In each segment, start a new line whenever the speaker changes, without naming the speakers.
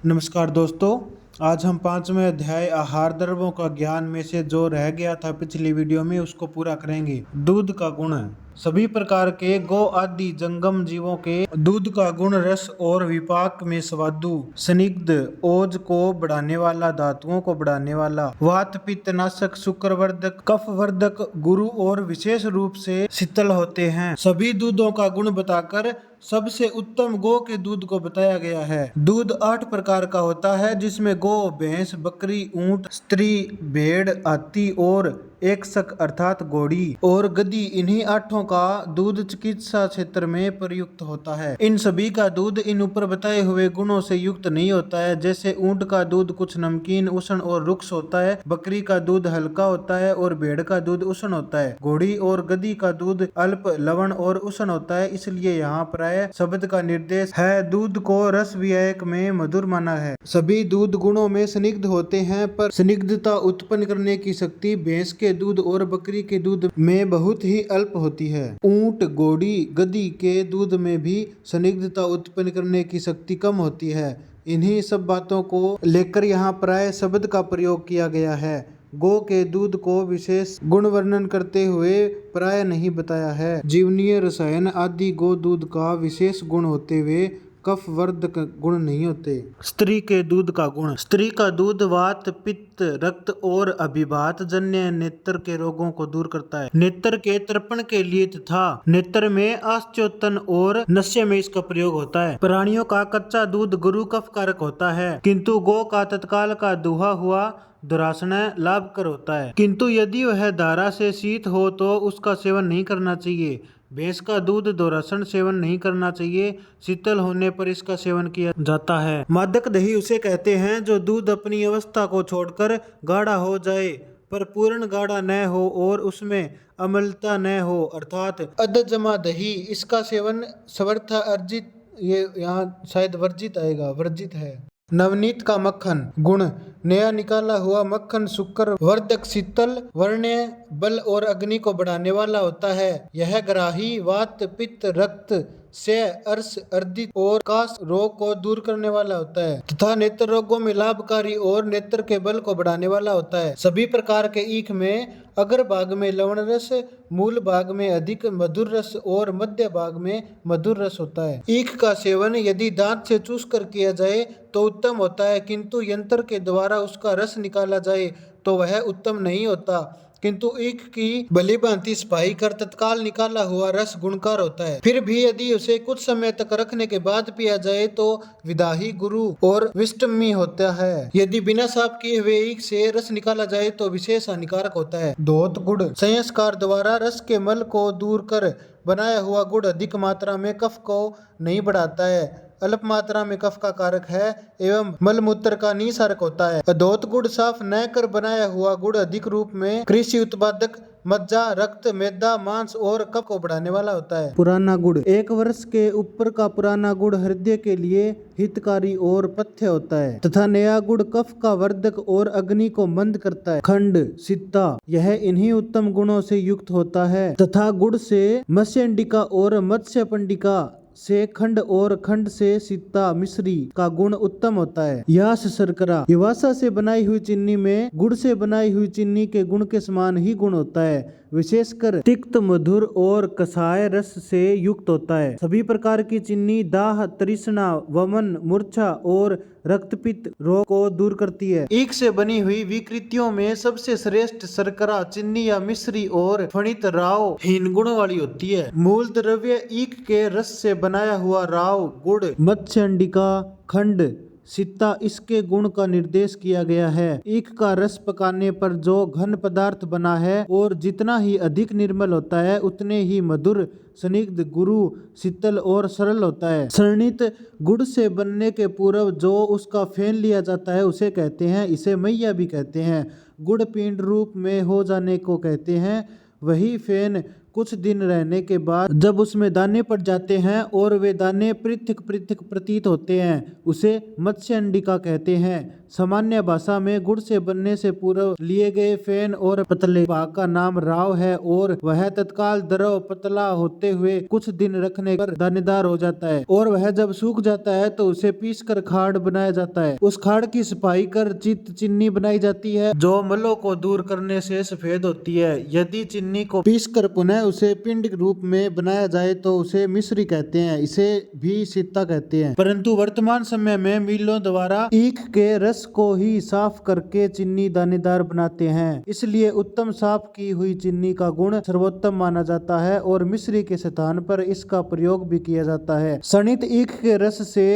नमस्कार दोस्तों, आज हम 5वें अध्याय आहार द्रव्यों का ज्ञान में से जो रह गया था पिछली वीडियो में उसको पूरा करेंगे। दूध का गुण। सभी प्रकार के गो आदि जंगम जीवों के दूध का गुण रस और विपाक में स्वादु, स्निग्ध, ओज को बढ़ाने वाला, धातुओं को बढ़ाने वाला, वात पित्त नाशक, शुक्रवर्धक, कफवर्धक, गुरु और विशेष रूप से शीतल होते हैं। सभी दूधों का गुण बताकर सबसे उत्तम गो के दूध को बताया गया है। दूध 8 प्रकार का होता है, जिसमें गो, भैंस, बकरी, ऊंट, स्त्री, भेड़, हाथी और एक शक अर्थात घोड़ी और गधी, इन्हीं 8 का दूध चिकित्सा क्षेत्र में प्रयुक्त होता है। इन सभी का दूध इन ऊपर बताए हुए गुणों से युक्त नहीं होता है। जैसे ऊंट का दूध कुछ नमकीन, उष्ण और रुक्ष होता है, बकरी का दूध हल्का होता है और भेड़ का दूध उष्ण होता है। घोड़ी और गधी का दूध अल्प लवण और उष्ण होता है। इसलिए यहाँ प्राय शब्द का निर्देश है दूध को रस विवेक में मधुर माना है। सभी दूध गुणों में स्निग्ध होते हैं, पर स्निग्धता उत्पन्न करने की शक्ति भैंस के दूध और बकरी के दूध में बहुत ही अल्प होती है। ऊंट, घोड़ी, गधी के दूध में भी स्निग्धता उत्पन्न करने की शक्ति कम होती है। इन्हीं सब बातों को लेकर यहाँ प्राय शब्द का प्रयोग किया गया है। गो के दूध को विशेष गुण वर्णन करते हुए प्राय नहीं बताया है। जीवनीय रसायन आदि गो दूध का विशेष गुण होते हुए कफवर्धक गुण नहीं होते। स्त्री के दूध का गुण। स्त्री का दूध वात, पित्त, रक्त और अभिभात जन्य नेत्र के रोगों को दूर करता है। नेत्र के तर्पण के लिए तथा नेत्र में आश्चोतन और नस्य में इसका प्रयोग होता है। प्राणियों का कच्चा दूध गुरु कफ कारक होता है, किंतु गो का तत्काल का दुहा हुआ दुरासना लाभकर होता है। किंतु यदि वह धारा से शीत हो तो उसका सेवन नहीं करना चाहिए। भैंस का दूध दोरासन सेवन नहीं करना चाहिए, शीतल होने पर इसका सेवन किया जाता है। मादक दही उसे कहते हैं जो दूध अपनी अवस्था को छोड़कर गाढ़ा हो जाए पर पूर्ण गाढ़ा न हो और उसमें अम्लता न हो, अर्थात अधजमा दही। इसका सेवन सर्वथा अर्जित, ये यहाँ शायद वर्जित आएगा, वर्जित है। नवनीत का मक्खन। गुण। नया निकाला हुआ मक्खन शुक्र वर्धक, शीतल, वर्ण्य, बल और अग्नि को बढ़ाने वाला होता है। यह ग्राही, वात, पित्त, रक्त से अर्श, अर्दित और काश रोग को दूर करने वाला होता है तथा नेत्र रोगों में लाभकारी और नेत्र के बल को बढ़ाने वाला होता है। सभी प्रकार के ईख में अग्र भाग में लवण रस, मूल भाग में अधिक मधुर रस और मध्य भाग में मधुर रस होता है। ईख का सेवन यदि दांत से चूस कर किया जाए तो उत्तम होता है, किंतु यंत्र के द्वारा उसका रस निकाला जाए तो वह उत्तम नहीं होता। किंतु ईख की भली भांति सफाई कर तत्काल निकाला हुआ रस गुणकार होता है। फिर भी यदि उसे कुछ समय तक रखने के बाद पिया जाए तो विदाही, गुरु और विष्टमी होता है। यदि बिना साफ किए हुए ईख से रस निकाला जाए तो विशेष हानिकारक होता है। धोत गुड़। संस्कार द्वारा रस के मल को दूर कर बनाया हुआ गुड़ अधिक मात्रा में कफ को नहीं बढ़ाता है, अल्प मात्रा में कफ का कारक है एवं मलमूत्र का निसारक होता है। अधोत गुड़ साफ न कर बनाया हुआ गुड़ अधिक रूप में कृषि उत्पादक, मज्जा, रक्त, मैदा, मांस और कफ को बढ़ाने वाला होता है। पुराना गुड़। 1 वर्ष के ऊपर का पुराना गुड़ हृदय के लिए हितकारी और पथ्य होता है तथा नया गुड़ कफ का वर्धक और अग्नि को मंद करता है। खंड, सित्ता, यह इन्हीं उत्तम गुणों से युक्त होता है तथा गुड़ से मत्स्यंडिका और मत्स्य पंडिका से खंड और खंड से सित्ता मिश्री का गुण उत्तम होता है। यास शर्करा। यवासा से बनाई हुई चीनी में गुड़ से बनाई हुई चीनी के गुण के समान ही गुण होता है, विशेषकर तिक्त, मधुर और कषाय रस से युक्त होता है। सभी प्रकार की चीनी दाह, तृष्णा, वमन, मूर्छा और रक्तपित्त रोग को दूर करती है। ईख से बनी हुई विकृतियों में सबसे श्रेष्ठ शर्करा, चीनी या मिश्री और फणित राव हीन गुण वाली होती है। मूल द्रव्य ईख के रस से बनाया हुआ राव गुड़, मत्स्यंडिका, खंड, सित्ता इसके गुण का निर्देश किया गया है। ईख का रस पकाने पर जो घन पदार्थ बना है और जितना ही अधिक निर्मल होता है उतने ही मधुर, स्निग्ध, गुरु, शीतल और सरल होता है। शरणित गुड़ से बनने के पूर्व जो उसका फेन लिया जाता है उसे कहते हैं, इसे मैया भी कहते हैं। गुड़ पिंड रूप में हो जाने को कहते हैं। वही फेन कुछ दिन रहने के बाद जब उसमें दाने पड़ जाते हैं और वे दाने पृथक पृथक प्रतीत होते हैं उसे मत्स्य अंडिका कहते हैं। सामान्य भाषा में गुड़ से बनने से पूर्व लिए गए फेन और पतले भाग का नाम राव है और वह तत्काल द्रव पतला होते हुए कुछ दिन रखने पर दानेदार हो जाता है और वह जब सूख जाता है तो उसे पीस कर खाड़ बनाया जाता है। उस खाड़ की सफाई कर चित चीनी बनाई जाती है जो मलों को दूर करने से सफेद होती है। यदि चीनी को पीस कर पुनः उसे पिंड रूप में बनाया जाए तो उसे मिश्री कहते हैं, इसे भी सीता कहते हैं। परंतु वर्तमान समय में मिलों द्वारा ईख के रस को ही साफ करके चीनी दानेदार बनाते हैं, इसलिए उत्तम साफ की हुई चीनी का गुण सर्वोत्तम माना जाता है और मिश्री के स्थान पर इसका प्रयोग भी किया जाता है। शनित ईख के रस से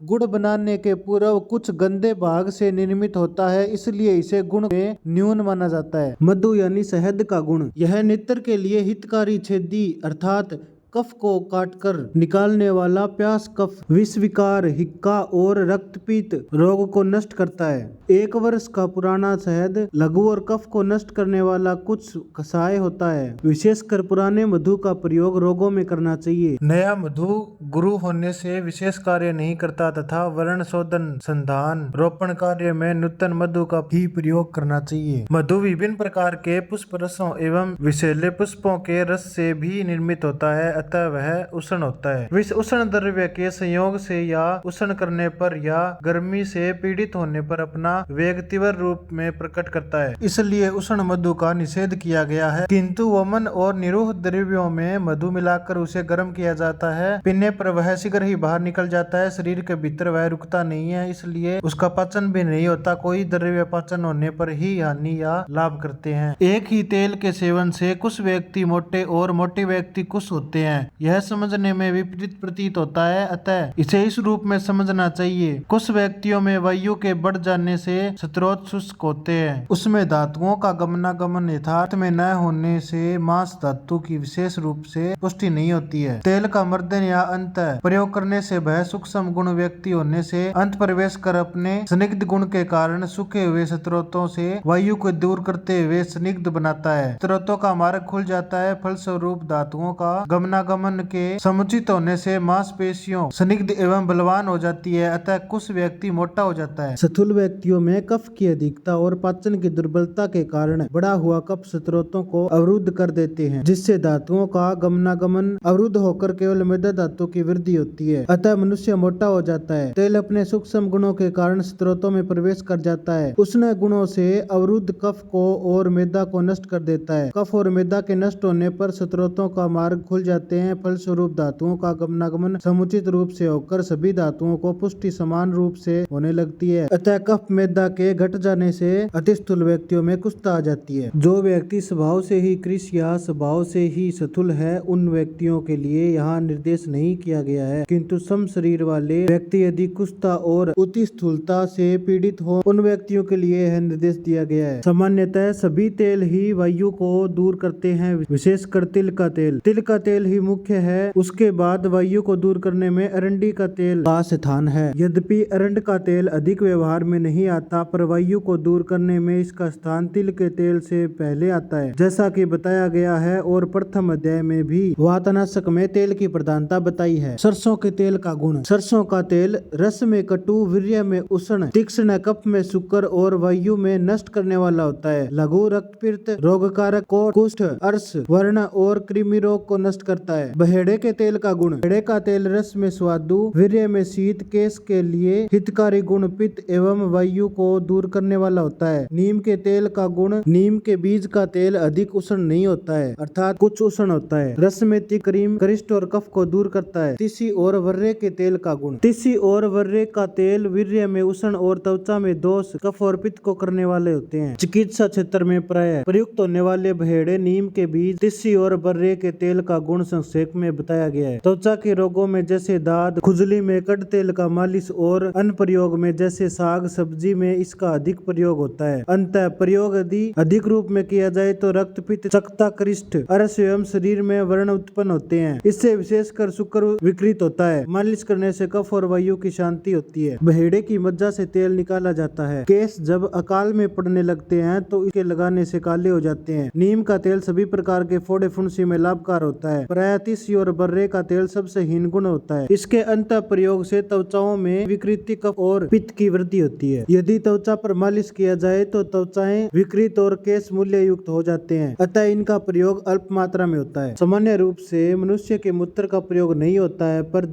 गुड़ बनाने के पूर्व कुछ गंदे भाग से निर्मित होता है, इसलिए इसे गुण में न्यून माना जाता है। मधु यानी शहद का गुण, यह नेत्र के लिए हितकारी छेदी अर्थात कफ को काटकर निकालने वाला प्यास कफ विषविकार हिक्का और रक्तपीत रोग को नष्ट करता है। 1 वर्ष का पुराना शहद लघु और कफ को नष्ट करने वाला कुछ कषाय होता है। विशेषकर पुराने मधु का प्रयोग रोगों में करना चाहिए। नया मधु गुरु होने से विशेष कार्य नहीं करता तथा वर्ण शोधन संधान रोपण कार्य में नूतन मधु का ही प्रयोग करना चाहिए। मधु विभिन्न प्रकार के पुष्प रसों एवं विषैले पुष्पों के रस से भी निर्मित होता है, अतः वह उष्ण होता है। विष उष्ण द्रव्य के संयोग से या उष्ण करने पर या गर्मी से पीड़ित होने पर अपना वेग तीव्र रूप में प्रकट करता है, इसलिए उष्ण मधु का निषेध किया गया है। किंतु वमन और निरूह द्रव्यों में मधु मिलाकर उसे गर्म किया जाता है, पीने पर वह शीघ्र ही बाहर निकल जाता है। शरीर के भीतर वह रुकता नहीं है, इसलिए उसका पाचन भी नहीं होता। कोई द्रव्य पाचन होने पर ही हानि या लाभ करते हैं। एक ही तेल के सेवन से कुछ व्यक्ति मोटे और मोटे व्यक्ति कुछ होते हैं, यह समझने में विपरीत प्रतीत होता है, अतः इसे इस रूप में समझना चाहिए। कुछ व्यक्तियों में वायु के बढ़ जाने से स्त्रोत शुष्क होते हैं, उसमें धातुओं का गमनागमन यथार्थ में न होने से मांस धातु की विशेष रूप से पुष्टि नहीं होती है। तेल का मर्दन या अंत प्रयोग करने से वह सूक्ष्म गुण व्यक्ति होने से अंत प्रवेश कर अपने स्निग्ध गुण के कारण सूखे हुए स्त्रोतों से वायु को दूर करते हुए स्निग्ध बनाता है। स्त्रोतों का मार्ग खुल जाता है, फलस्वरूप धातुओं का गमनागमन के समुचित होने से मांसपेशियों स्निग्ध एवं बलवान हो जाती है, अतः कुछ व्यक्ति मोटा हो जाता है। स्थूल व्यक्तियों में कफ की अधिकता और पाचन की दुर्बलता के कारण बढ़ा हुआ कफ स्त्रोतों को अवरुद्ध कर देते हैं, जिससे धातुओं का गमनागमन अवरुद्ध होकर केवल मृदा धातु की वृद्धि होती है, अतः मनुष्य मोटा हो जाता है। तेल अपने सूक्ष्म गुणों के कारण स्त्रोतों में प्रवेश कर जाता है, उष्ण गुणों से अवरुद्ध कफ को और मैदा को नष्ट कर देता है। कफ और मैदा के नष्ट होने पर स्त्रोतों का मार्ग खुल जाते हैं, फलस्वरूप धातुओं का गमनागमन समुचित रूप से होकर सभी धातुओं को पुष्टि समान रूप से होने लगती है, अतः कफ मैदा के घट जाने से अति स्थूल व्यक्तियों में कुष्ठा आ जाती है। जो व्यक्ति स्वभाव से ही कृश या स्वभाव से ही स्थूल है, उन व्यक्तियों के लिए यहाँ निर्देश नहीं किया गया है, किंतु सम शरीर वाले व्यक्ति यदि कुष्ठा और अति स्थूलता से पीड़ित हो, उन व्यक्तियों के लिए यह निर्देश दिया गया है। सामान्यतः सभी तेल ही वायु को दूर करते हैं, विशेषकर तिल का तेल। तिल का तेल ही मुख्य है, उसके बाद वायु को दूर करने में अरंडी का तेल का स्थान है। यद्यपि अरंड का तेल अधिक व्यवहार में नहीं आता, पर वायु को दूर करने में इसका स्थान तिल के तेल से पहले आता है, जैसा कि बताया गया है और प्रथम अध्याय में भी वातनाशक में तेल की प्रधानता बताई है। सरसों के तेल का गुण, सरसों का तेल रस में कटु, वीर्य में उष्ण, तीक्ष्ण, कफ में शुक्र और वायु में नष्ट करने वाला होता है। लघु रक्तपित्त, रोगकारक को कुष्ठ, अर्श, वर्ण और कृमि रोग को नष्ट करता है। बहेड़े के तेल का गुण, बहेड़े का तेल रस में स्वादु, वीर्य में शीत, केश के लिए हितकारी गुण, पित्त एवं वायु को दूर करने वाला होता है। नीम के तेल का गुण, नीम के बीज का तेल अधिक उष्ण नहीं होता है, अर्थात कुछ उष्ण होता है। रस में तिक्रीम, करिष्ठ और कफ को दूर करता है। तीसी और वर्रे के तेल का गुण, तीसी और वर्रे का तेल वीर्य में उष्ण और त्वचा में दोष, कफ और पित्त को करने वाले होते हैं। चिकित्सा क्षेत्र में प्राय प्रयुक्त होने वाले बहेड़े, नीम के बीज, तीसी और वर्रे के तेल का गुण संक्षेप में बताया गया है। त्वचा के रोगों में जैसे दाद, खुजली में कड़ तेल का मालिश और अन्य प्रयोग में जैसे साग सब्जी में इसका अधिक प्रयोग होता है। अंतः प्रयोग यदि अधिक रूप में किया जाए तो रक्त, पित्त, चकता, करिष्ठ, अरस एवं शरीर में व्रण उत्पन्न होते हैं। इससे विशेषकर शुक्र विकृत होता है। मालिश करने से कफ और वायु की शांति होती है। बहेड़े की मज्जा से तेल निकाला जाता है। केश जब अकाल में पड़ने लगते हैं तो इसके लगाने से काले हो जाते हैं। नीम का तेल सभी प्रकार के फोड़े फुंसी में लाभकार होता है। प्राय प्रायः तीसी और बर्रे का तेल सबसे हीन गुण होता है। इसके अंत प्रयोग से त्वचाओं में विकृति, कफ और पित्त की वृद्धि होती है। यदि त्वचा पर मालिश किया जाए तो त्वचाएं विकृत और केश मूल्य युक्त हो जाते हैं, अतः इनका प्रयोग अल्प मात्रा में होता है। सामान्य रूप से मनुष्य के मूत्र का प्रयोग नहीं होता है, पर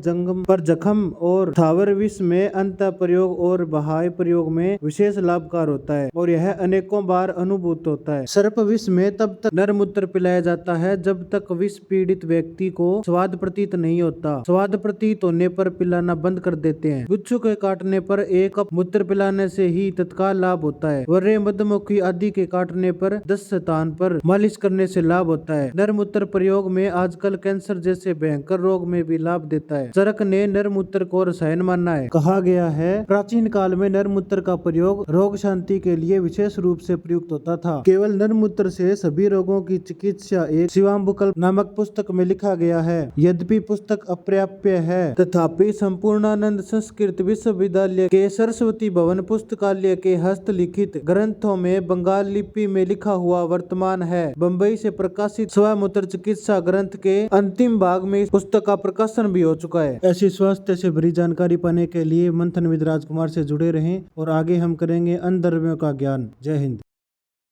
जख्म और स्थावर विष में अंत प्रयोग और बाह्य प्रयोग में विशेष लाभकार होता है और यह अनेकों बार अनुभूत होता है। सर्प विष में तब तक नर मूत्र पिलाया जाता है जब तक विष पीड़ित व्यक्ति को स्वाद प्रतीत नहीं होता। स्वाद प्रतीत होने पर पिलाना बंद कर देते हैं। बिच्छू के काटने पर एक कप मूत्र पिलाने से ही तत्काल लाभ होता है। वर्रे, मधुमक्खी आदि के काटने पर 10 स्थान पर मालिश करने से लाभ होता है। नर मूत्र प्रयोग में आजकल कैंसर जैसे भयंकर रोग में भी लाभ देता है। चरक ने नर मूत्र को रसायन माना है। कहा गया है प्राचीन काल में नर मूत्र का प्रयोग रोग शांति के लिए विशेष रूप से प्रयुक्त होता था। केवल नर मूत्र से सभी रोगों की चिकित्सा एक शिवाम्बुकल्प नामक पुस्तक में लिखा गया है। यद्यपि पुस्तक अप्राप्य है तथापि संपूर्णानंद संस्कृत विश्वविद्यालय के सरस्वती भवन पुस्तकालय के हस्तलिखित ग्रंथों में बंगाल लिपि में लिखा हुआ वर्तमान है। बम्बई से प्रकाशित स्वमूत्र चिकित्सा ग्रंथ के अंतिम भाग में इस पुस्तक का प्रकाशन भी हो चुका है। ऐसी स्वास्थ्य से भरी जानकारी पाने के लिए मंथन विद राजकुमार से जुड़े रहें और आगे हम करेंगे अन्य द्रव्यों का ज्ञान। जय हिंद।